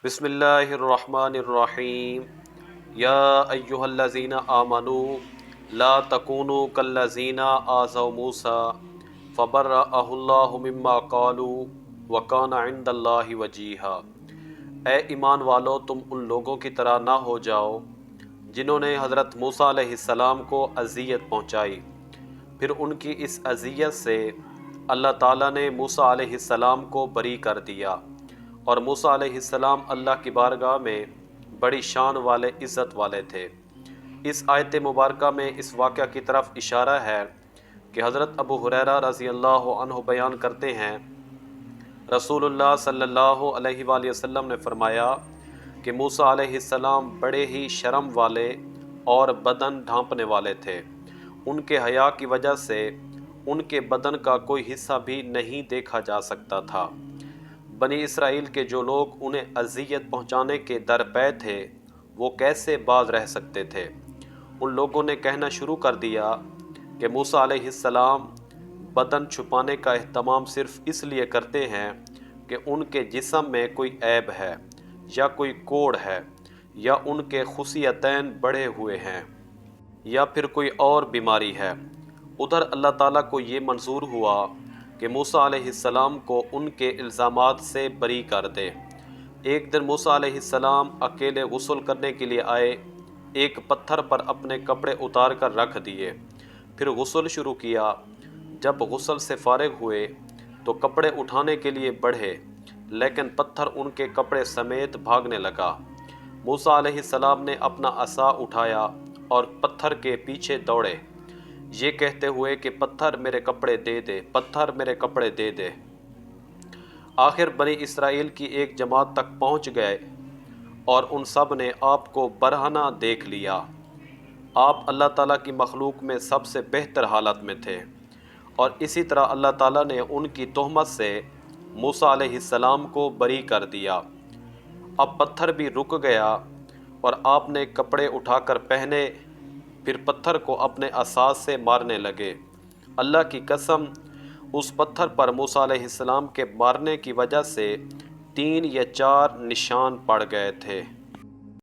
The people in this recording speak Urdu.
بسم اللہ الرحمن الرحیم یا ایہا الذین آمنوا لا تکونوا کالذین آذوا موسیٰ فبرأہ اللہ مما قالوا وکان عند اللہ وجیہا۔ اے ایمان والو، تم ان لوگوں کی طرح نہ ہو جاؤ جنہوں نے حضرت موسیٰ علیہ السلام کو اذیت پہنچائی، پھر ان کی اس اذیت سے اللہ تعالیٰ نے موسیٰ علیہ السلام کو بری کر دیا، اور موسیٰ علیہ السلام اللہ کی بارگاہ میں بڑی شان والے، عزت والے تھے۔ اس آیت مبارکہ میں اس واقعہ کی طرف اشارہ ہے کہ حضرت ابو ہریرہ رضی اللہ عنہ بیان کرتے ہیں، رسول اللہ صلی اللہ علیہ وآلہ وسلم نے فرمایا کہ موسیٰ علیہ السلام بڑے ہی شرم والے اور بدن ڈھانپنے والے تھے۔ ان کے حیا کی وجہ سے ان کے بدن کا کوئی حصہ بھی نہیں دیکھا جا سکتا تھا۔ بنی اسرائیل کے جو لوگ انہیں اذیت پہنچانے کے درپے تھے، وہ کیسے باز رہ سکتے تھے؟ ان لوگوں نے کہنا شروع کر دیا کہ موسیٰ علیہ السلام بدن چھپانے کا اہتمام صرف اس لیے کرتے ہیں کہ ان کے جسم میں کوئی عیب ہے، یا کوئی کوڑ ہے، یا ان کے خصیتین بڑھے ہوئے ہیں، یا پھر کوئی اور بیماری ہے۔ ادھر اللہ تعالیٰ کو یہ منظور ہوا کہ موسیٰ علیہ السلام کو ان کے الزامات سے بری کر دے۔ ایک دن موسیٰ علیہ السلام اکیلے غسل کرنے کے لیے آئے، ایک پتھر پر اپنے کپڑے اتار کر رکھ دیے، پھر غسل شروع کیا۔ جب غسل سے فارغ ہوئے تو کپڑے اٹھانے کے لیے بڑھے، لیکن پتھر ان کے کپڑے سمیت بھاگنے لگا۔ موسیٰ علیہ السلام نے اپنا عصا اٹھایا اور پتھر کے پیچھے دوڑے، یہ کہتے ہوئے کہ پتھر میرے کپڑے دے دے، پتھر میرے کپڑے دے دے۔ آخر بنی اسرائیل کی ایک جماعت تک پہنچ گئے اور ان سب نے آپ کو برہنہ دیکھ لیا۔ آپ اللہ تعالیٰ کی مخلوق میں سب سے بہتر حالت میں تھے، اور اسی طرح اللہ تعالیٰ نے ان کی تہمت سے موسیٰ علیہ السلام کو بری کر دیا۔ اب پتھر بھی رک گیا اور آپ نے کپڑے اٹھا کر پہنے، پھر پتھر کو اپنے عصا سے مارنے لگے۔ اللہ کی قسم، اس پتھر پر موسیٰ علیہ السلام کے مارنے کی وجہ سے 3 یا 4 نشان پڑ گئے تھے۔